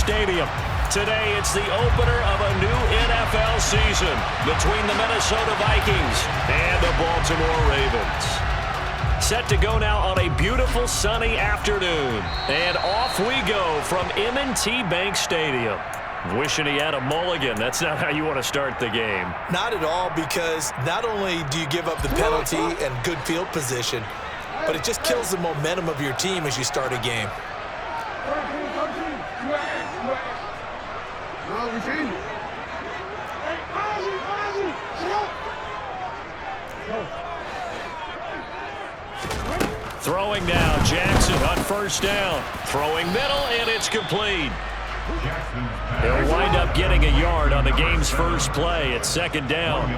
Stadium. Today, it's the opener of a new NFL season between the Minnesota Vikings and the Baltimore Ravens. Set to go now on a beautiful sunny afternoon. And off we go from M&T Bank Stadium. Wishing he had a mulligan. That's not how you want to start the game. Not at all, because not only do you give up the penalty and good field position, but it just kills the momentum of your team as you start a game. Throwing now, Jackson on first down. Throwing middle, and it's complete. He'll wind up getting a yard on the game's first play at second down.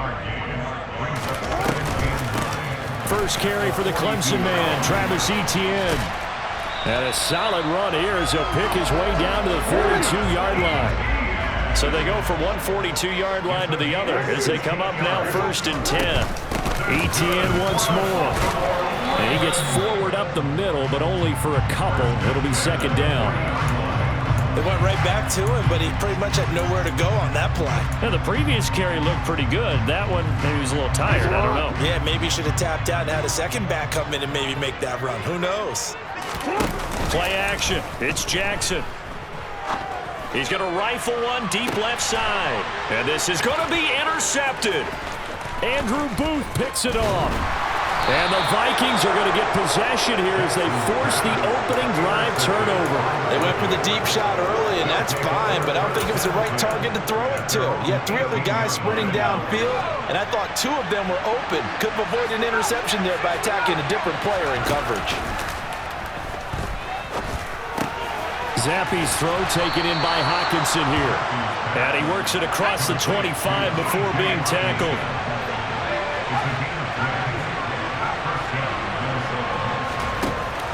First carry for the Clemson man, Travis Etienne. And a solid run here as he'll pick his way down to the 42-yard line. So they go from one 42-yard line to the other as they come up now first and 10. Etienne once more. And he gets forward up the middle, but only for a couple. It'll be second down. They went right back to him, but he pretty much had nowhere to go on that play. Yeah, the previous carry looked pretty good. That one, maybe he was a little tired. I don't know. Yeah, maybe he should have tapped out and had a second back come in and maybe make that run. Who knows? Play action. It's Jackson. He's going to rifle one deep left side. And this is going to be intercepted. Andrew Booth picks it off. And the Vikings are going to get possession here as they force the opening drive turnover. They went for the deep shot early, and that's fine, but I don't think it was the right target to throw it to. You had three other guys sprinting downfield, and I thought two of them were open. Could have avoided an interception there by attacking a different player in coverage. Zappe's throw taken in by Hawkinson here. And he works it across the 25 before being tackled.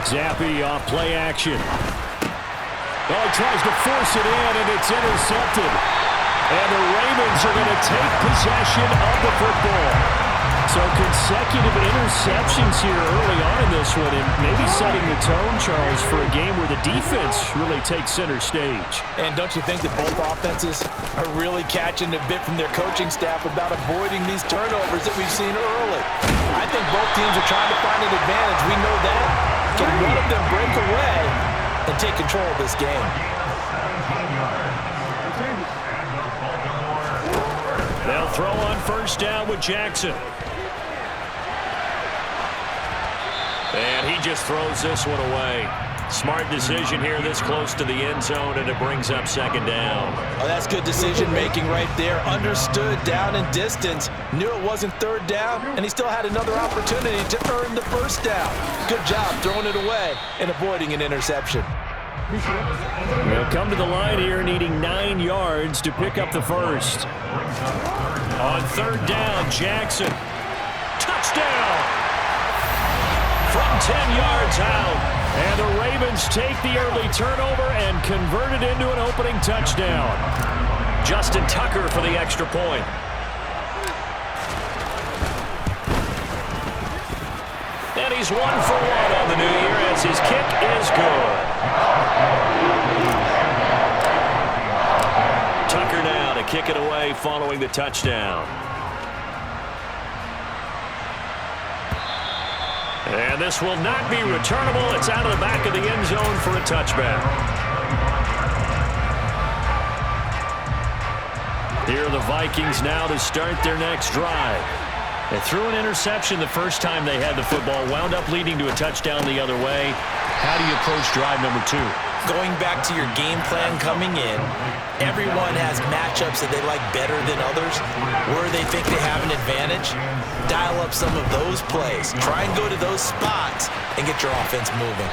Zappe off play action. Oh, he tries to force it in, and it's intercepted. And the Ravens are going to take possession of the football. So consecutive interceptions here early on in this one, and maybe setting the tone, Charles, for a game where the defense really takes center stage. And don't you think that both offenses are really catching a bit from their coaching staff about avoiding these turnovers that we've seen early? I think both teams are trying to find an advantage. We know that. Can one of them break away and take control of this game? They'll throw on first down with Jackson. And he just throws this one away. Smart decision here this close to the end zone, and it brings up second down. Oh, that's good decision-making right there. Understood down and distance. Knew it wasn't third down, and he still had another opportunity to earn the first down. Good job throwing it away and avoiding an interception. They'll come to the line here needing 9 yards to pick up the first. On third down, Jackson. Touchdown! From 10 yards out. And the Ravens take the early turnover and convert it into an opening touchdown. Justin Tucker for the extra point. And he's 1 for 1 on the new year as his kick is good. Tucker now to kick it away following the touchdown. And this will not be returnable. It's out of the back of the end zone for a touchback. Here are the Vikings now to start their next drive. They threw an interception the first time they had the football, wound up leading to a touchdown the other way. How do you approach drive number 2? Going back to your game plan coming in, everyone has matchups that they like better than others, where they think they have an advantage. Dial up some of those plays. Try and go to those spots and get your offense moving.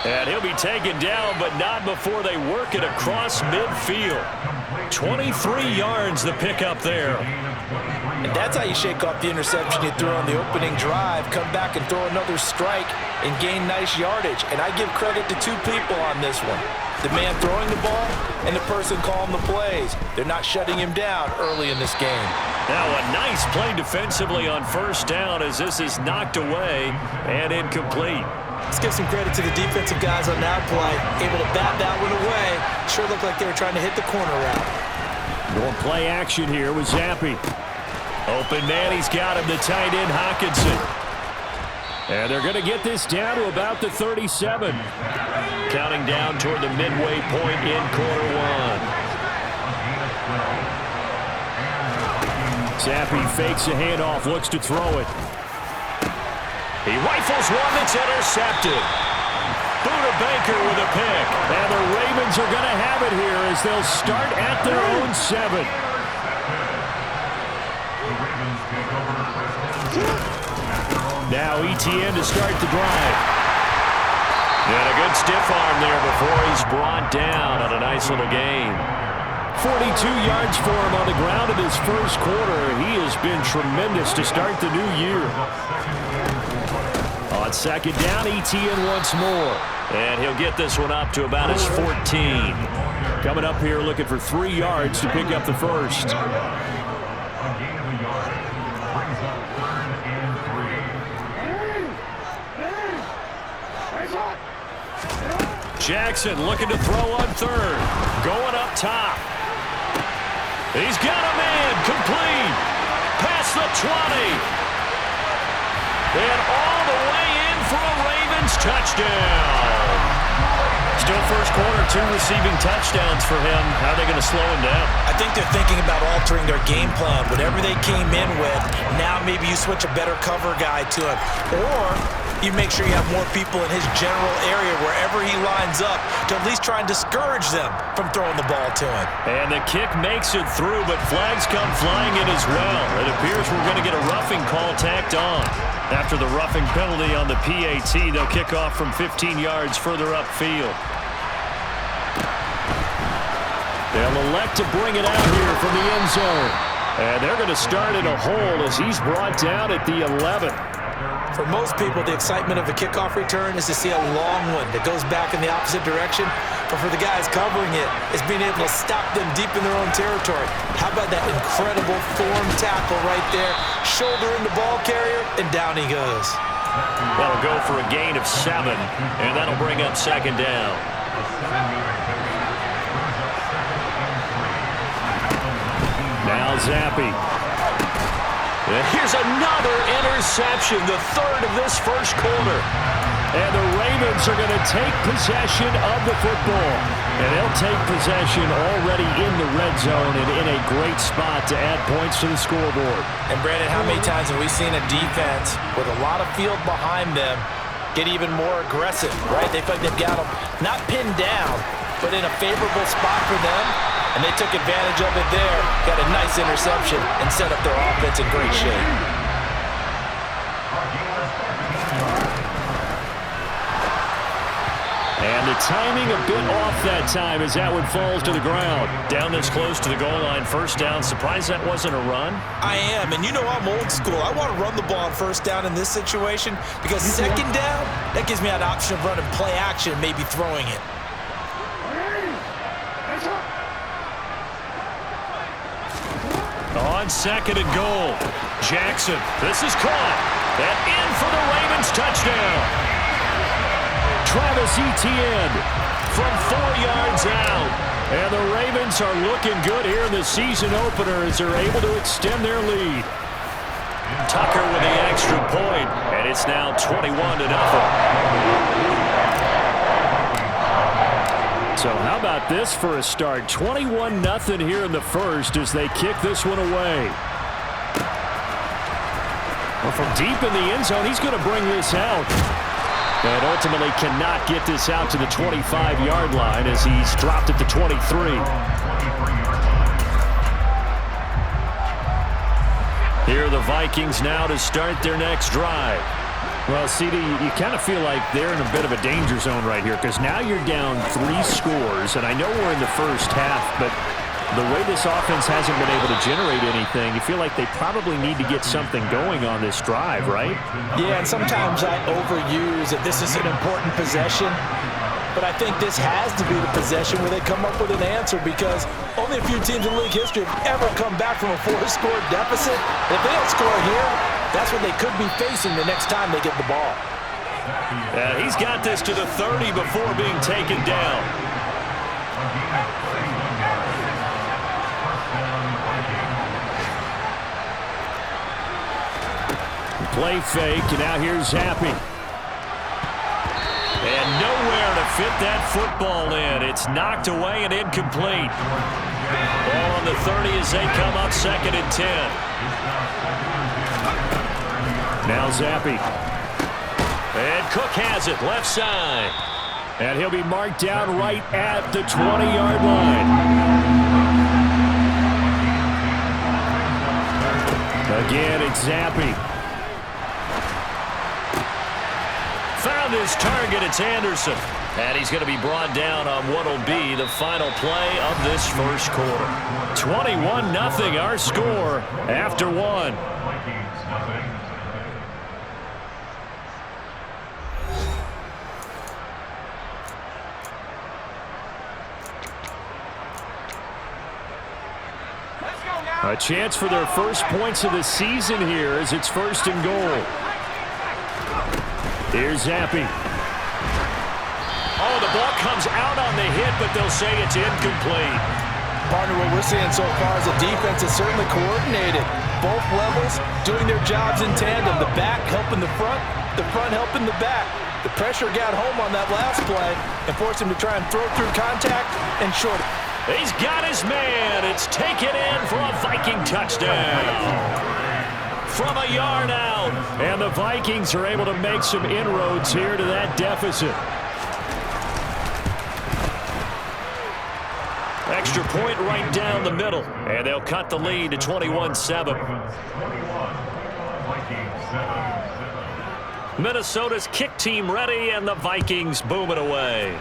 And he'll be taken down, but not before they work it across midfield. 23 yards the pickup there. And that's how you shake off the interception you threw on the opening drive, come back and throw another strike and gain nice yardage. And I give credit to two people on this one. The man throwing the ball and the person calling the plays. They're not shutting him down early in this game. Now a nice play defensively on first down as this is knocked away and incomplete. Let's give some credit to the defensive guys on that play. Able to bat that one away. Sure looked like they were trying to hit the corner route. More play action here with Zappi. Open man, he's got him, the tight end Hawkinson. And they're going to get this down to about the 37. Counting down toward the midway point in quarter one. Zappi fakes a handoff, looks to throw it. He rifles one that's intercepted. Buda Baker with a pick. And the Ravens are going to have it here as they'll start at their own 7. Now ETN to start the drive. And a good stiff arm there before he's brought down on a nice little gain. 42 yards for him on the ground in his first quarter. He has been tremendous to start the new year. On second down, ETN once more. And he'll get this one up to about his 14. Coming up here looking for 3 yards to pick up the first. Jackson looking to throw on third. Going up top. He's got a man complete. Past the 20. And all the way in for a Ravens touchdown. Still first quarter, 2 receiving touchdowns for him. How are they going to slow him down? I think they're thinking about altering their game plan. Whatever they came in with, now maybe you switch a better cover guy to him. Or you make sure you have more people in his general area wherever he lines up to at least try and discourage them from throwing the ball to him. And the kick makes it through, but flags come flying in as well. It appears we're going to get a roughing call tacked on. After the roughing penalty on the PAT, they'll kick off from 15 yards further upfield. They'll elect to bring it out here from the end zone. And they're going to start in a hole as he's brought down at the 11. For most people, the excitement of a kickoff return is to see a long one that goes back in the opposite direction. But for the guys covering it, is being able to stop them deep in their own territory. How about that incredible form tackle right there? Shoulder in the ball carrier, and down he goes. That'll go for a gain of 7, and that'll bring up second down. Now Zappi. And here's another interception, the third of this first quarter. And the Ravens are going to take possession of the football. And they'll take possession already in the red zone and in a great spot to add points to the scoreboard. And Brandon, how many times have we seen a defense with a lot of field behind them get even more aggressive, right? They feel like they've got them not pinned down, but in a favorable spot for them. And they took advantage of it there, got a nice interception, and set up their offense in great shape. And the timing a bit off that time as that one falls to the ground. Down this close to the goal line, first down. Surprised that wasn't a run? I am, and you know I'm old school. I want to run the ball on first down in this situation because second down, that gives me an option of running play action, maybe throwing it. On second and goal, Jackson. This is caught. And in for the Ravens touchdown. Travis Etienne from 4 yards out. And the Ravens are looking good here in the season opener as they're able to extend their lead. Tucker with the extra point, and it's now 21-0. So how about this for a start? 21-0 here in the first as they kick this one away. Well, from deep in the end zone, he's going to bring this out. And ultimately cannot get this out to the 25-yard line as he's dropped at the 23. Here are the Vikings now to start their next drive. Well, CD, you kind of feel like they're in a bit of a danger zone right here because now you're down 3 scores, and I know we're in the first half, but the way this offense hasn't been able to generate anything, you feel like they probably need to get something going on this drive, right? Yeah, and sometimes I overuse that this is an important possession, but I think this has to be the possession where they come up with an answer because only a few teams in league history have ever come back from a 4-score deficit. If they don't score here, that's what they could be facing the next time they get the ball. And he's got this to the 30 before being taken down. Play fake, and now here's Zappy. And nowhere to fit that football in. It's knocked away and incomplete. Ball on the 30 as they come up 2nd and 10. Now Zappy. And Cook has it, left side. And he'll be marked down right at the 20-yard line. Again, it's Zappy. Found his target, it's Anderson. And he's going to be brought down on what will be the final play of this first quarter. 21-0 our score after one. A chance for their first points of the season here as it's 1st and goal. Here's Zappy. Oh, the ball comes out on the hit, but they'll say it's incomplete. Partner, what we're seeing so far is a defense that's certainly coordinated. Both levels doing their jobs in tandem. The back helping the front helping the back. The pressure got home on that last play and forced him to try and throw through contact and short it. He's got his man. It's taken in for a Viking touchdown. From a yard out. And the Vikings are able to make some inroads here to that deficit. Extra point right down the middle. And they'll cut the lead to 21-7. Minnesota's kick team ready, and the Vikings boom it away.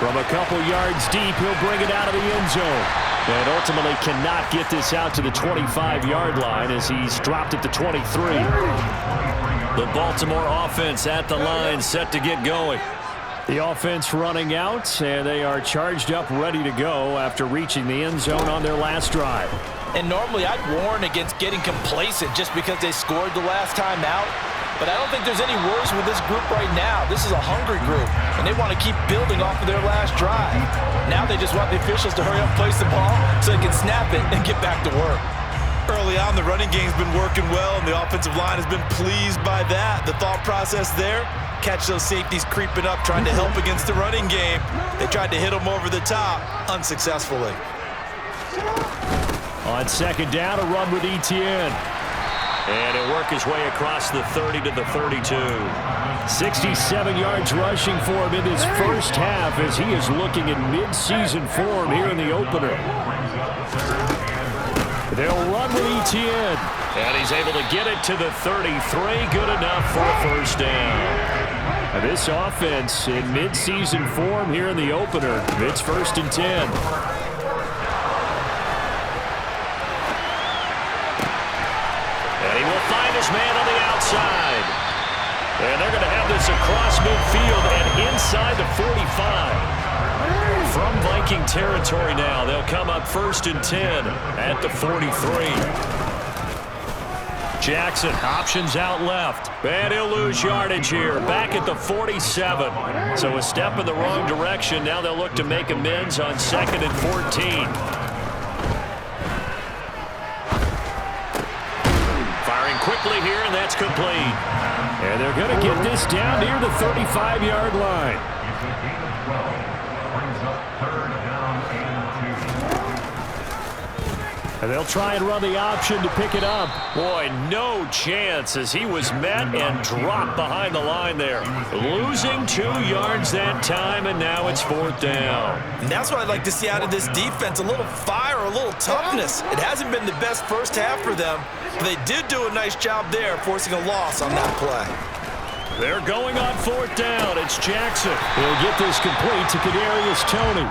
From a couple yards deep, he'll bring it out of the end zone. And ultimately cannot get this out to the 25-yard line as he's dropped at the 23. The Baltimore offense at the line, set to get going. The offense running out, and they are charged up, ready to go after reaching the end zone on their last drive. And normally I'd warn against getting complacent just because they scored the last time out. But I don't think there's any worries with this group right now. This is a hungry group, and they want to keep building off of their last drive. Now they just want the officials to hurry up and place the ball so they can snap it and get back to work. Early on, the running game's been working well, and the offensive line has been pleased by that. The thought process there, catch those safeties creeping up, trying to help against the running game. They tried to hit them over the top, unsuccessfully. On 2nd down, a run with Etienne. And he'll work his way across the 30 to the 32. 67 yards rushing for him in his first half as he is looking in mid-season form here in the opener. They'll run with Etienne. And he's able to get it to the 33. Good enough for a first down. And this offense in mid-season form here in the opener. It's 1st and 10. His man on the outside. And they're going to have this across midfield and inside the 45. From Viking territory now, they'll come up 1st and 10 at the 43. Jackson options out left. And he'll lose yardage here. Back at the 47. So a step in the wrong direction. Now they'll look to make amends on 2nd and 14. Quickly here, and that's complete. And they're going to get this down near the 35-yard line. And they'll try and run the option to pick it up. Boy, no chance as he was met and dropped behind the line there. Losing 2 yards that time, and now it's 4th down. And that's what I'd like to see out of this defense, a little fire, a little toughness. It hasn't been the best first half for them, but they did do a nice job there, forcing a loss on that play. They're going on 4th down. It's Jackson. He'll get this complete to Kadarius Toney.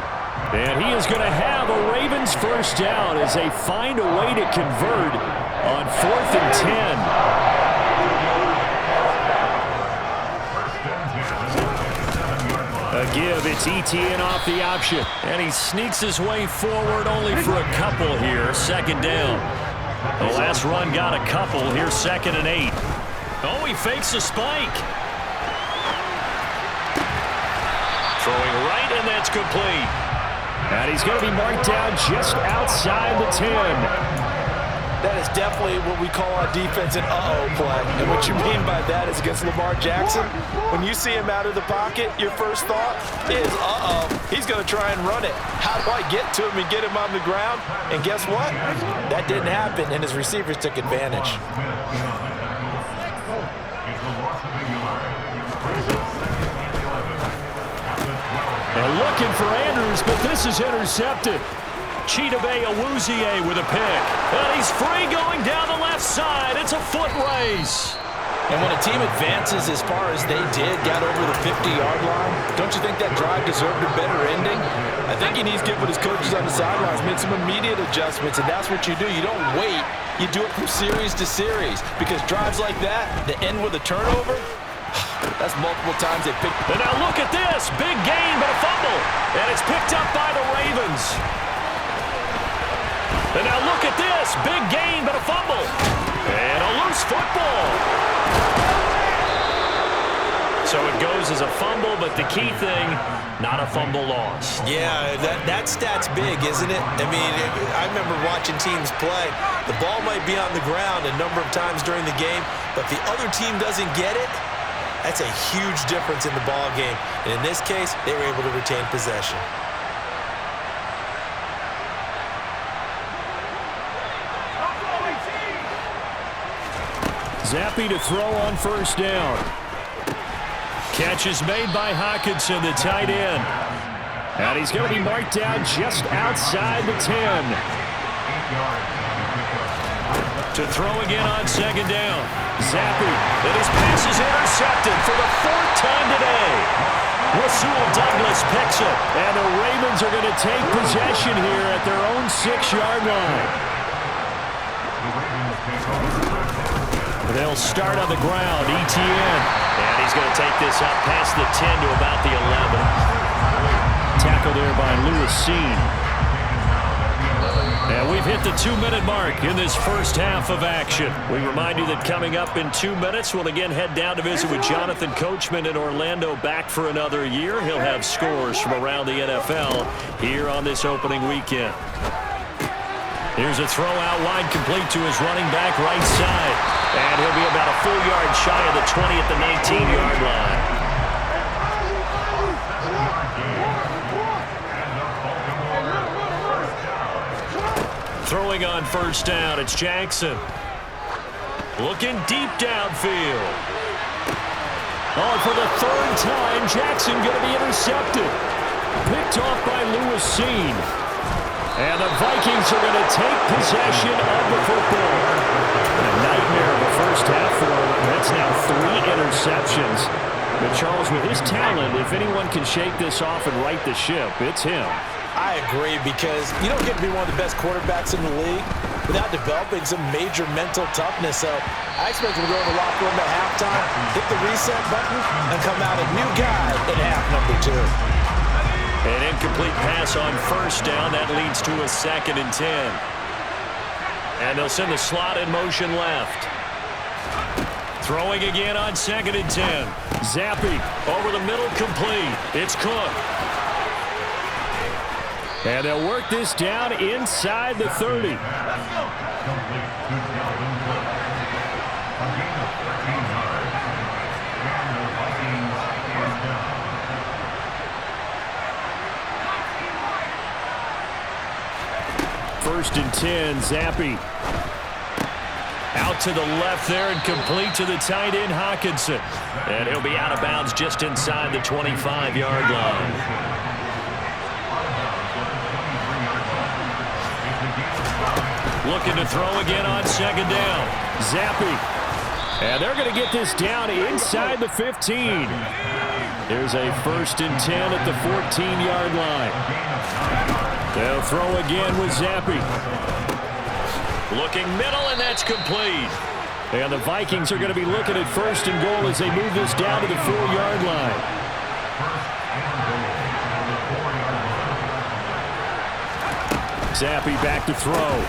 And he is going to have a Ravens first down as they find a way to convert on 4th and 10. A give, it's Etienne off the option. And he sneaks his way forward only for a couple here. 2nd down. The last run got a couple. Here's 2nd and 8. Oh, he fakes a spike. Throwing right, and that's complete. And he's going to be marked down just outside the 10. That is definitely what we call our defense an uh-oh play. And what you mean by that is against Lamar Jackson, when you see him out of the pocket, your first thought is, uh-oh, he's going to try and run it. How do I get to him and get him on the ground? And guess what? That didn't happen, and his receivers took advantage. And looking for Andrews, but this is intercepted. Chidobe Awuzie with a pick. And he's free going down the left side. It's a foot race. And when a team advances as far as they did, got over the 50-yard line, don't you think that drive deserved a better ending? I think he needs to get with his coaches on the sidelines, make some immediate adjustments, and that's what you do. You don't wait. You do it from series to series, because drives like that, that end with a turnover, that's multiple times they pick. And now look at this. Big gain, but a fumble. And it's picked up by the Ravens. And now look at this. Big gain, but a fumble. And a loose football. So it goes as a fumble, but the key thing, not a fumble loss. Yeah, that stat's big, isn't it? I mean, I remember watching teams play. The ball might be on the ground a number of times during the game, but the other team doesn't get it. That's a huge difference in the ball game. And in this case, they were able to retain possession. Zappi to throw on first down. Catch is made by Hockenson, the tight end. And he's going to be marked down just outside the 10. To throw again on 2nd down. Zappi, and his pass is intercepted for the 4th time today. Rasul Douglas picks it, and the Ravens are going to take possession here at their own 6-yard line. They'll start on the ground, ETN. And he's going to take this up past the 10 to about the 11. Tackle there by Lewis Seen. And we've hit the 2-minute mark in this first half of action. We remind you that coming up in 2 minutes, we'll again head down to visit with Jonathan Coachman in Orlando, back for another year. He'll have scores from around the NFL here on this opening weekend. Here's a throw out wide, complete to his running back right side. And he'll be about a full yard shy of the 20 at the 19-yard line. Throwing on first down, it's Jackson. Looking deep downfield. Oh, for the 3rd time, Jackson going to be intercepted. Picked off by Lewis Seen. And the Vikings are going to take possession of the football. A nightmare of the first half for him. That's now 3 interceptions. But Charles, with his talent, if anyone can shake this off and right the ship, it's him. I agree, because you don't get to be one of the best quarterbacks in the league without developing some major mental toughness. So I expect him to go in the locker room at halftime, hit the reset button, and come out a new guy in half number 2. An incomplete pass on first down. That leads to a 2nd and 10. And they'll send the slot in motion left. Throwing again on 2nd and 10. Zappi over the middle, complete. It's Cook. And they'll work this down inside the 30. First and 10, Zappi. Out to the left there and complete to the tight end, Hockenson. And he'll be out of bounds just inside the 25-yard line. Looking to throw again on 2nd down. Zappi. And they're going to get this down inside the 15. There's a 1st and 10 at the 14-yard line. They'll throw again with Zappi. Looking middle, and that's complete. And the Vikings are going to be looking at 1st and goal as they move this down to the 4-yard line. Zappi back to throw.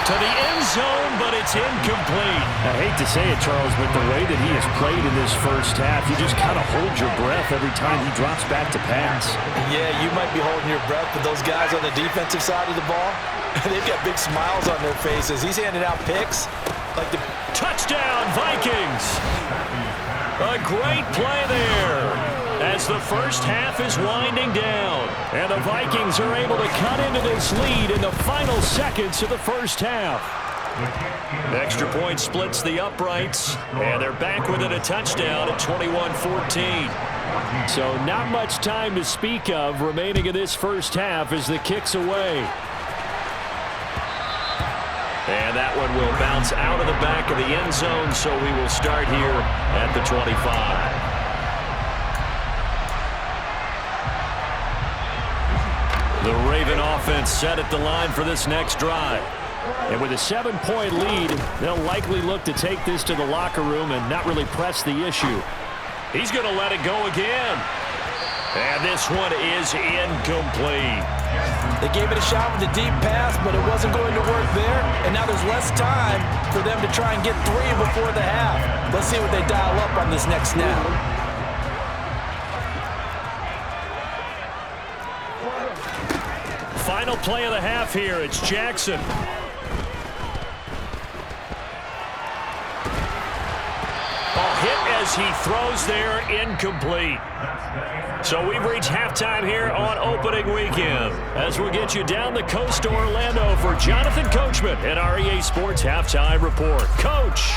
To the end zone, but it's incomplete. I hate to say it, Charles, but the way that he has played in this first half, you just kind of hold your breath every time he drops back to pass. Yeah, you might be holding your breath, but those guys on the defensive side of the ball, they've got big smiles on their faces. He's handing out picks like the touchdown, Vikings. A great play there as the first half is winding down. And the Vikings are able to cut into this lead in the final seconds of the first half. Extra point splits the uprights, and they're back within a touchdown at 21-14. So not much time to speak of remaining in this first half as the kick's away. And that one will bounce out of the back of the end zone, so we will start here at the 25. The Raven offense set at the line for this next drive. And with a 7-point lead, they'll likely look to take this to the locker room and not really press the issue. He's going to let it go again. And this one is incomplete. They gave it a shot with a deep pass, but it wasn't going to work there. And now there's less time for them to try and get 3 before the half. Let's see what they dial up on this next snap. Final play of the half here. It's Jackson. Hit as he throws there, incomplete. So we've reached halftime here on opening weekend. As we'll get you down the coast to Orlando for Jonathan Coachman and our EA Sports Halftime Report. Coach.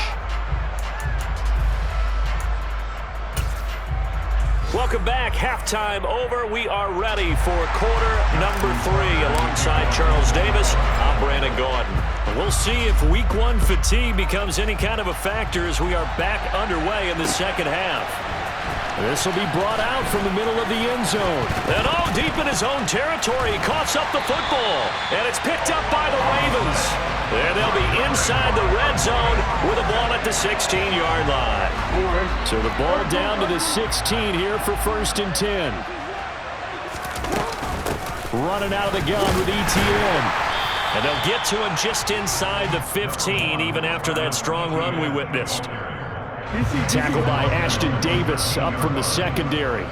Welcome back. Halftime over. We are ready for quarter number 3 alongside Charles Davis. I'm Brandon Gordon. We'll see if week 1 fatigue becomes any kind of a factor as we are back underway in the second half. This will be brought out from the middle of the end zone. And deep in his own territory, he coughs up the football. And it's picked up by the Ravens. And they'll be inside the red zone with the ball at the 16-yard line. So the ball down to the 16 here for 1st and 10. Running out of the gun with ETN. And they'll get to him just inside the 15, even after that strong run we witnessed. Tackled by Ashton Davis up from the secondary.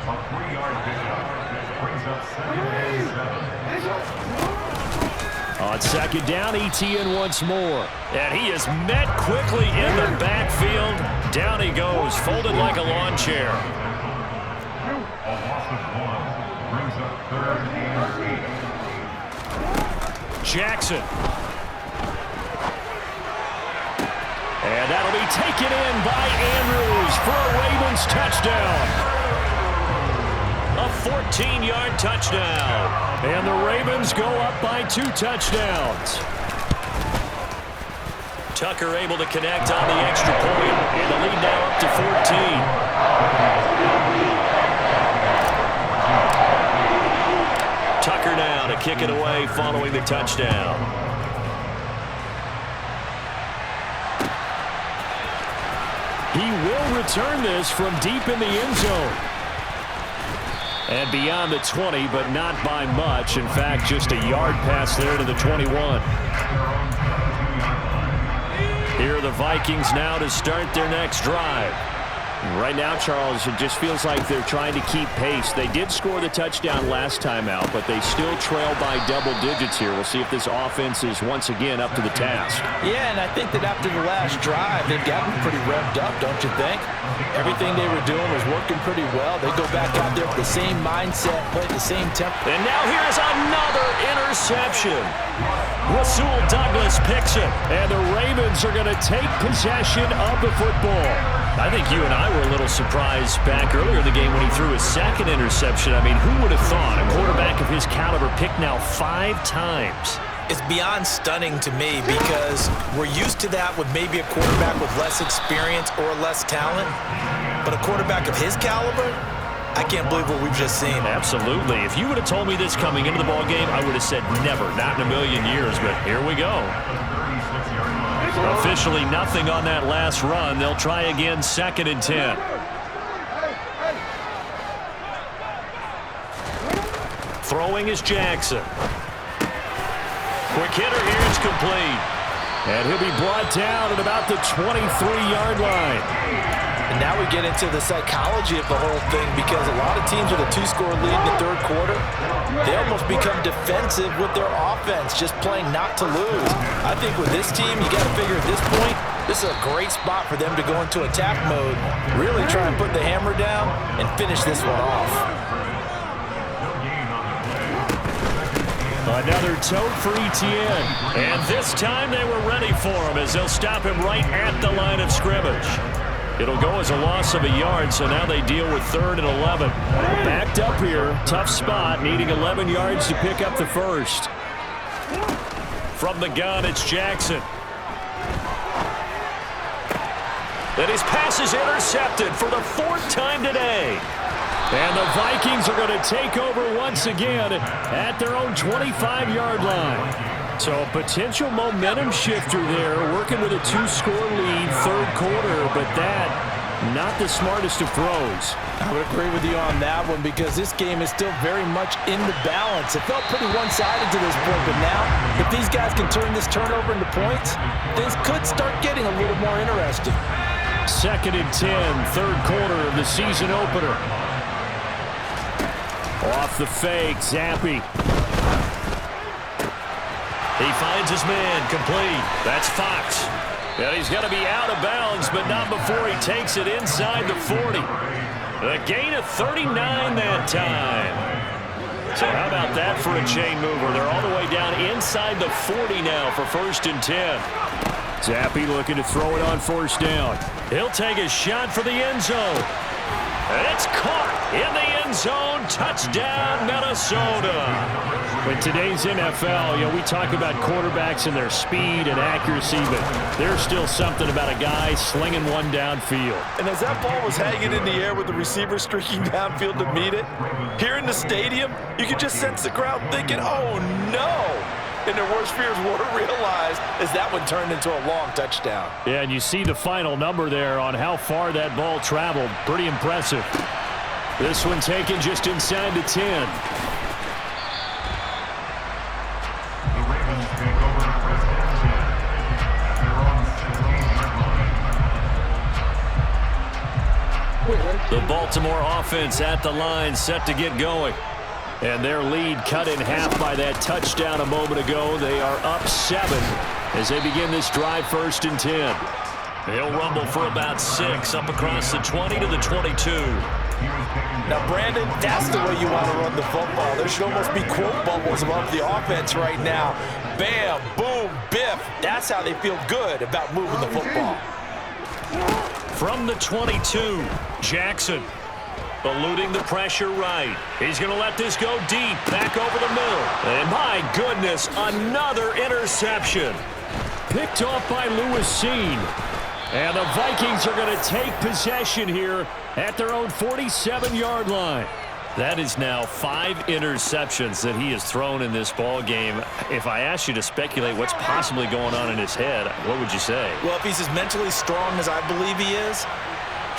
On 2nd down, ETN once more. And he is met quickly in the backfield. Down he goes, folded like a lawn chair. Jackson. And that'll be taken in by Andrews for a Ravens touchdown. A 14-yard touchdown. And the Ravens go up by 2 touchdowns. Tucker able to connect on the extra point, and the lead now up to 14. Tucker now to kick it away following the touchdown. He will return this from deep in the end zone. And beyond the 20, but not by much. In fact, just a yard pass there to the 21. Here are the Vikings now to start their next drive. Right now, Charles, it just feels like they're trying to keep pace. They did score the touchdown last time out, but they still trail by double digits here. We'll see if this offense is once again up to the task. Yeah, and I think that after the last drive, they've gotten pretty revved up, don't you think? Everything they were doing was working pretty well. They go back out there with the same mindset, play the same tempo. And now here's another interception. Rasul Douglas picks it, and the Ravens are going to take possession of the football. I think you and I were a little surprised back earlier in the game when he threw his 2nd interception. I mean, who would have thought a quarterback of his caliber picked now 5 times? It's beyond stunning to me because we're used to that with maybe a quarterback with less experience or less talent. But a quarterback of his caliber, I can't believe what we've just seen. Absolutely. If you would have told me this coming into the ball game, I would have said never, not in a million years. But here we go. Officially nothing on that last run. They'll try again 2nd and 10. Throwing is Jackson. Quick hitter here, it's complete. And he'll be brought down at about the 23-yard line. And now we get into the psychology of the whole thing, because a lot of teams with a 2-score lead in the third quarter, they almost become defensive with their offense, just playing not to lose. I think with this team, you got to figure at this point, this is a great spot for them to go into attack mode, really try and put the hammer down and finish this one off. Another tote for Etienne. And this time they were ready for him, as they'll stop him right at the line of scrimmage. It'll go as a loss of a yard, so now they deal with 3rd and 11. Backed up here, tough spot, needing 11 yards to pick up the first. From the gun, it's Jackson. And his pass is intercepted for the 4th time today. And the Vikings are going to take over once again at their own 25-yard line. So a potential momentum shifter there, working with a 2-score lead, third quarter, but that, not the smartest of throws. I would agree with you on that one, because this game is still very much in the balance. It felt pretty one-sided to this point, but now, if these guys can turn this turnover into points, things could start getting a little more interesting. 2nd and 10, third quarter of the season opener. Off the fake, Zappe. He finds his man, complete. That's Fox. And he's going to be out of bounds, but not before he takes it inside the 40. A gain of 39 that time. So how about that for a chain mover? They're all the way down inside the 40 now for 1st and 10. Zappe looking to throw it on 1st down. He'll take a shot for the end zone. It's caught in the end zone. Touchdown, Minnesota. In today's NFL, we talk about quarterbacks and their speed and accuracy, but there's still something about a guy slinging one downfield. And as that ball was hanging in the air with the receiver streaking downfield to meet it, here in the stadium, you could just sense the crowd thinking, oh, no. And their worst fears were realized as that one turned into a long touchdown. Yeah, and you see the final number there on how far that ball traveled. Pretty impressive. This one taken just inside the 10. The Baltimore offense at the line, set to get going. And their lead cut in half by that touchdown a moment ago. They are up 7 as they begin this drive, 1st and 10. They'll rumble for about 6 up across the 20 to the 22. Now, Brandon, that's the way you want to run the football. There should almost be quote bubbles above the offense right now. Bam, boom, biff. That's how they feel good about moving the football. From the 22, Jackson. Eluding the pressure right. He's going to let this go deep, back over the middle. And my goodness, another interception. Picked off by Lewis Cine. And the Vikings are going to take possession here at their own 47-yard line. That is now 5 interceptions that he has thrown in this ball game. If I asked you to speculate what's possibly going on in his head, what would you say? Well, if he's as mentally strong as I believe he is,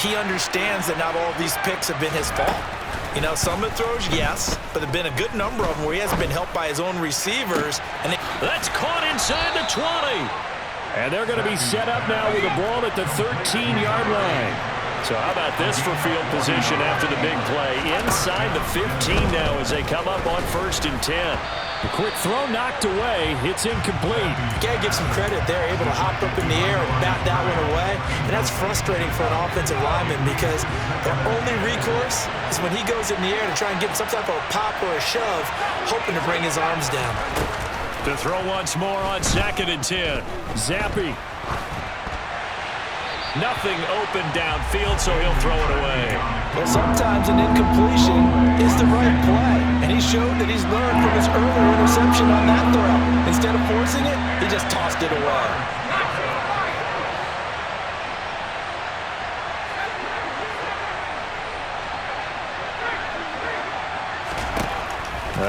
he understands that not all of these picks have been his fault. Some of the throws, yes, but there have been a good number of them where he hasn't been helped by his own receivers. And that's caught inside the 20. And they're going to be set up now with the ball at the 13-yard line. So how about this for field position after the big play? Inside the 15 now as they come up on 1st and 10. The quick throw knocked away. It's incomplete. You got to give some credit. They're able to hop up in the air and bat that one away. And that's frustrating for an offensive lineman, because their only recourse is when he goes in the air to try and get some type of a pop or a shove, hoping to bring his arms down. To throw once more on 2nd and 10. Zappe. Nothing open downfield, so he'll throw it away. Well, sometimes an incompletion is the right play, and he showed that he's learned from his earlier interception on that throw. Instead of forcing it, he just tossed it away.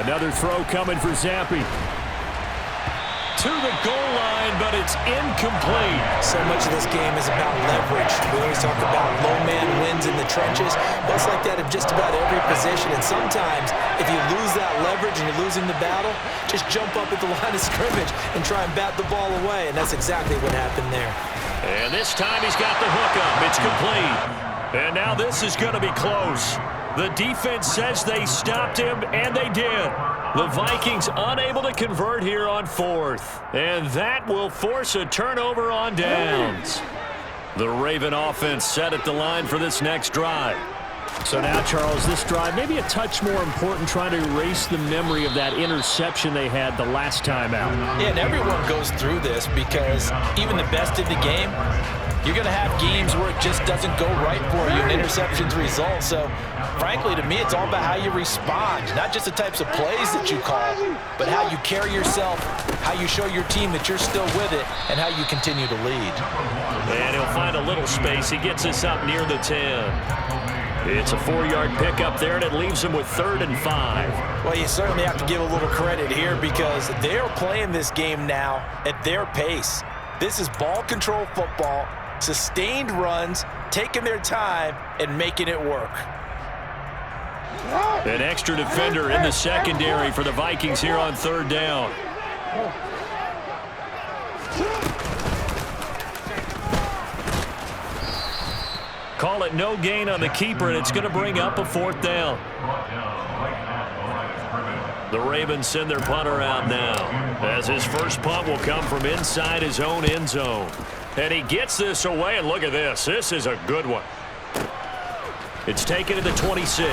Another throw coming for Zappe. To the goal line, but it's incomplete. So much of this game is about leverage. We always talk about low man wins in the trenches. Well, it's like that in just about every position. And sometimes, if you lose that leverage, coverage and you're losing the battle, just jump up at the line of scrimmage and try and bat the ball away, and that's exactly what happened there. And this time he's got the hook up. It's complete. And now this is going to be close. The defense says they stopped him, and they did. The Vikings unable to convert here on fourth. And that will force a turnover on downs. The Raven offense set at the line for this next drive. So now, Charles, this drive maybe a touch more important, trying to erase the memory of that interception they had the last time out. Yeah, and everyone goes through this because even the best in the game, you're going to have games where it just doesn't go right for you and interceptions result. So, frankly, to me, it's all about how you respond, not just the types of plays that you call, but how you carry yourself, how you show your team that you're still with it, and how you continue to lead. And he'll find a little space. He gets us up near the 10. It's a 4-yard pickup there, and it leaves him with 3rd and 5. Well, you certainly have to give a little credit here because they're playing this game now at their pace. This is ball control football, sustained runs, taking their time, and making it work. An extra defender in the secondary for the Vikings here on 3rd down. Call it no gain on the keeper, and it's going to bring up a 4th down. The Ravens send their punter out now, as his first punt will come from inside his own end zone. And he gets this away, and look at this. This is a good one. It's taken to the 26.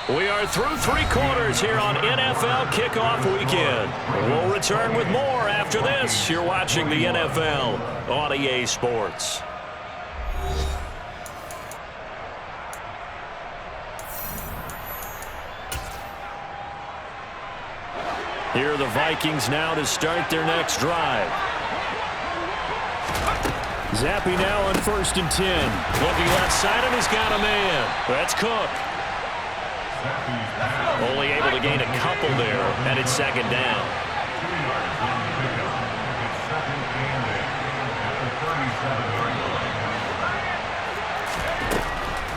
We are through 3 quarters here on NFL Kickoff Weekend. We'll return with more after this. You're watching the NFL on EA Sports. Here are the Vikings now to start their next drive. Zappe now on 1st and 10. Looking left side, and he's got a man. That's Cook. Only able to gain a couple there, and it's 2nd down.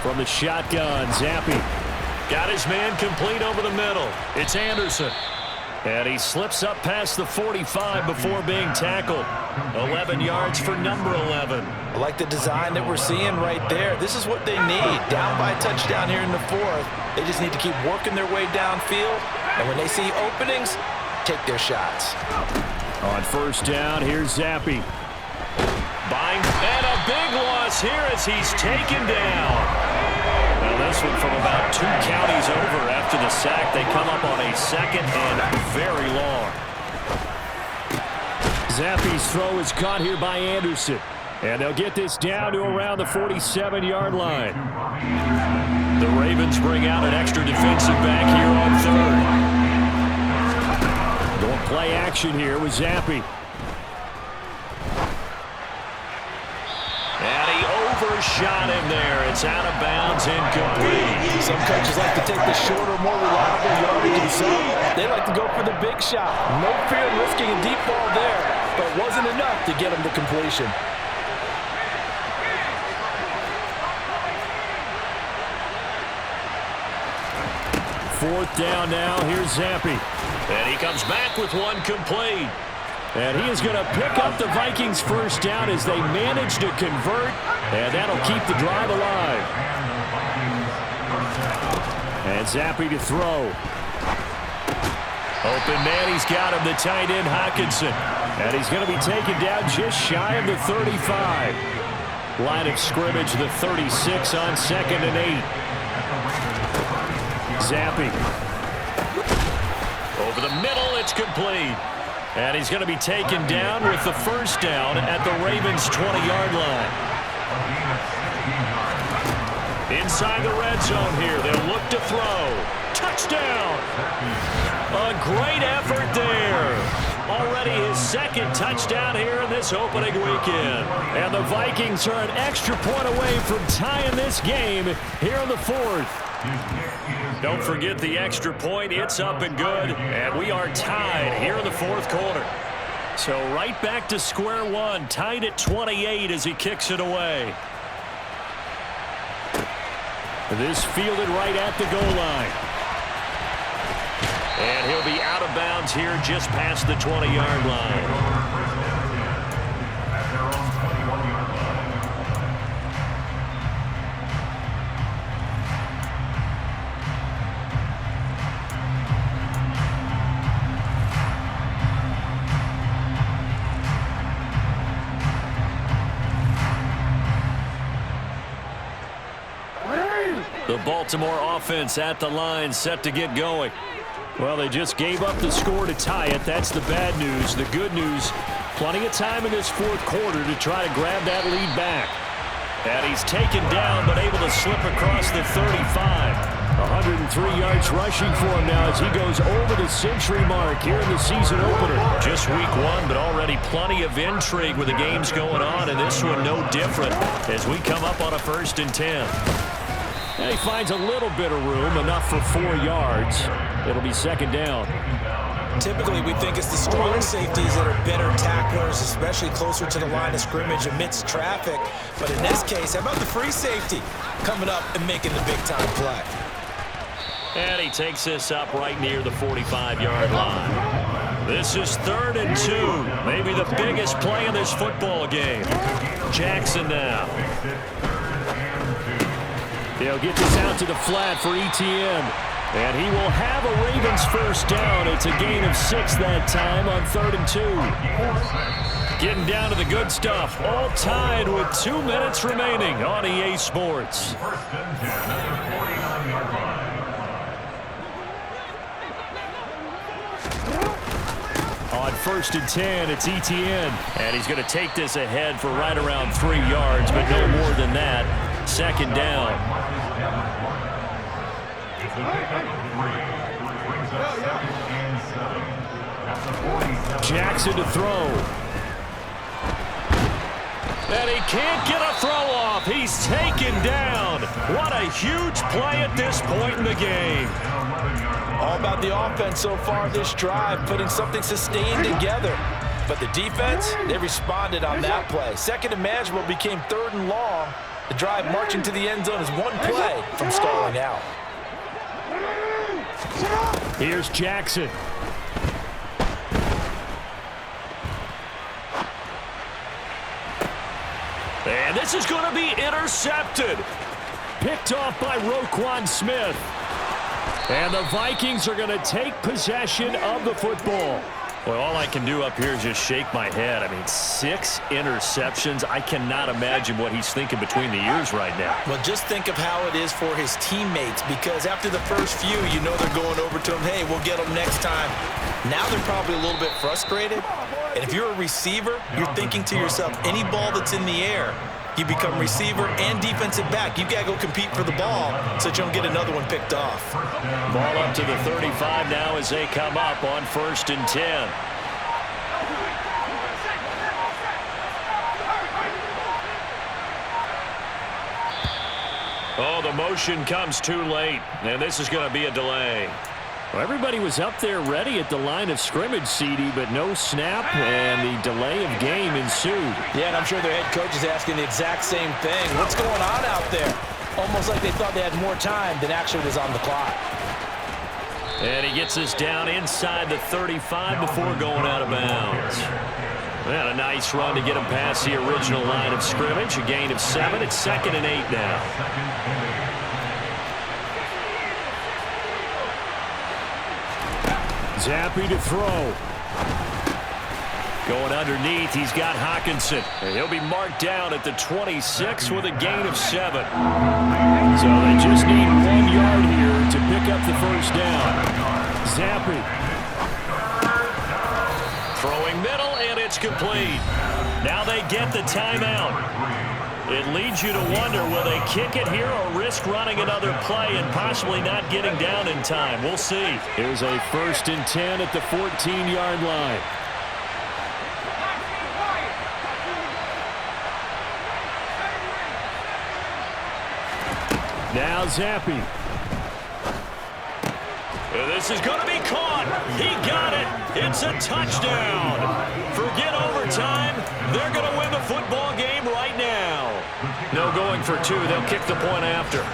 From the shotgun, Zappe. Got his man complete over the middle. It's Anderson. And he slips up past the 45 before being tackled. 11 yards for number 11. I like the design that we're seeing right there. This is what they need. Down by a touchdown here in the 4th. They just need to keep working their way downfield. And when they see openings, take their shots. On 1st down, here's Zappe. And a big loss here as he's taken down. Now this one from about 2 counties over after the sack. They come up on a 2nd and very long. Zappe's throw is caught here by Anderson. And they'll get this down to around the 47-yard line. The Ravens bring out an extra defensive back here on 3rd. Going play action here with Zappe. And he overshot him there. It's out of bounds, incomplete. Some coaches like to take the shorter, more reliable yardage, and some they like to go for the big shot. No fear of risking a deep ball there, but it wasn't enough to get him to completion. Fourth down now. Here's Zappe. And he comes back with one complete. And he is going to pick up the Vikings' first down as they manage to convert. And that'll keep the drive alive. And Zappe to throw. Open man, he's got him, the tight end Hockenson. And he's going to be taken down just shy of the 35. Line of scrimmage, the 36 on 2nd and 8. Zappe. Over the middle, it's complete. And he's going to be taken down with the first down at the Ravens' 20-yard line. Inside the red zone here, they'll look to throw. Touchdown! A great effort there. Already his 2nd touchdown here in this opening weekend. And the Vikings are an extra point away from tying this game here in the 4th. Don't forget the extra point. It's up and good. And we are tied here in the 4th quarter. So right back to square one. Tied at 28 as he kicks it away. This fielded right at the goal line. And he'll be out of bounds here just past the 20-yard line. The Baltimore offense at the line, set to get going. Well, they just gave up the score to tie it. That's the bad news. The good news, plenty of time in this fourth quarter to try to grab that lead back. And he's taken down, but able to slip across the 35. 103 yards rushing for him now as he goes over the century mark here in the season opener. Just week one, but already plenty of intrigue with the games going on, and this one no different as we come up on a 1st and 10. And he finds a little bit of room, enough for 4 yards. It'll be 2nd down. Typically, we think it's the strong safeties that are better tacklers, especially closer to the line of scrimmage amidst traffic. But in this case, how about the free safety coming up and making the big-time play? And he takes this up right near the 45-yard line. This is 3rd and 2. Maybe the biggest play in this football game. Jackson now. They'll get this out to the flat for Etienne. And he will have a Ravens 1st down. It's a gain of 6 that time on 3rd and 2. Getting down to the good stuff. All tied with 2 minutes remaining on EA Sports. On 1st and 10, it's Etienne. And he's going to take this ahead for right around 3 yards, but no more than that. 2nd down. Jackson to throw. And he can't get a throw off. He's taken down. What a huge play at this point in the game. All about the offense so far this drive, putting something sustained together. But the defense, they responded on that play. 2nd and manageable became 3rd and long. The drive marching to the end zone is one play from stalling out. Here's Jackson. And this is going to be intercepted. Picked off by Roquan Smith. And the Vikings are going to take possession of the football. Well, all I can do up here is just shake my head. I mean, 6 interceptions. I cannot imagine what he's thinking between the ears right now. Well, just think of how it is for his teammates, because after the first few, you know they're going over to him, hey, we'll get them next time. Now they're probably a little bit frustrated. And if you're a receiver, you're thinking to yourself, any ball that's in the air, you become receiver and defensive back. You've got to go compete for the ball so that you don't get another one picked off. Ball up to the 35 now as they come up on 1st and 10. Oh, the motion comes too late, and this is going to be a delay. Well, everybody was up there ready at the line of scrimmage, CD, but no snap, and the delay of game ensued. Yeah, and I'm sure their head coach is asking the exact same thing. What's going on out there? Almost like they thought they had more time than actually was on the clock. And he gets this down inside the 35 before going out of bounds. Well, a nice run to get him past the original line of scrimmage. A gain of 7. It's 2nd and 8 now. Zappe to throw. Going underneath, he's got Hockenson. And he'll be marked down at the 26 with a gain of 7. So they just need 1 yard here to pick up the 1st down. Zappe. Throwing middle, and it's complete. Now they get the timeout. It leads you to wonder, will they kick it here or risk running another play and possibly not getting down in time? We'll see. Here's a 1st and 10 at the 14-yard line. Now Zappe. This is going to be caught. He got it. It's a touchdown. Forget overtime. They're going to win the football game right now. No going for 2. They'll kick the point after.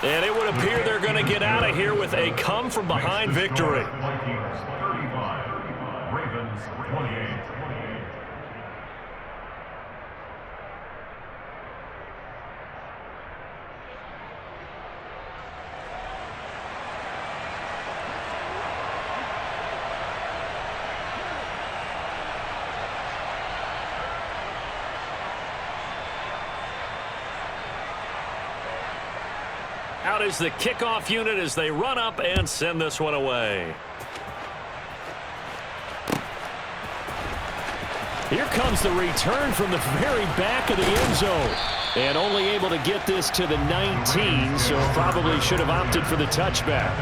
And it would appear they're going to get out of here with a come-from-behind victory. Ravens 28. Out is the kickoff unit as they run up and send this one away. Here comes the return from the very back of the end zone. And only able to get this to the 19, so probably should have opted for the touchback.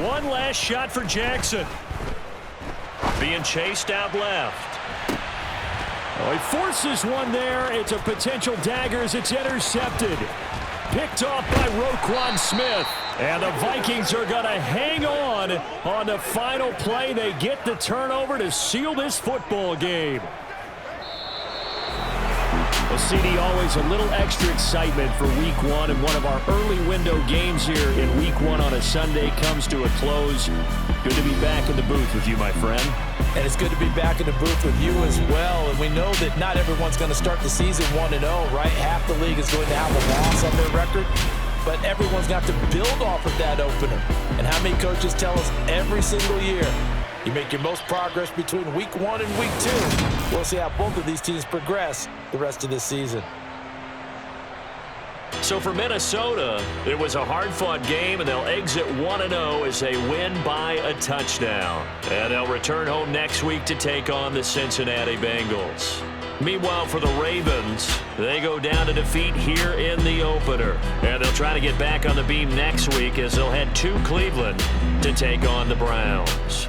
One last shot for Jackson. Being chased out left. Oh, he forces one there. It's a potential dagger as it's intercepted. Picked off by Roquan Smith. And the Vikings are going to hang on the final play. They get the turnover to seal this football game. Well, CD, always a little extra excitement for Week 1, and one of our early window games here in Week 1 on a Sunday comes to a close. Good to be back in the booth with you, my friend. And it's good to be back in the booth with you as well. And we know that not everyone's going to start the season 1-0, right? Half the league is going to have a loss on their record, but everyone's got to build off of that opener. And how many coaches tell us every single year, you make your most progress between Week 1 and Week 2. We'll see how both of these teams progress the rest of this season. So for Minnesota, it was a hard-fought game, and they'll exit 1-0 as they win by a touchdown. And they'll return home next week to take on the Cincinnati Bengals. Meanwhile, for the Ravens, they go down to defeat here in the opener. And they'll try to get back on the beam next week as they'll head to Cleveland to take on the Browns.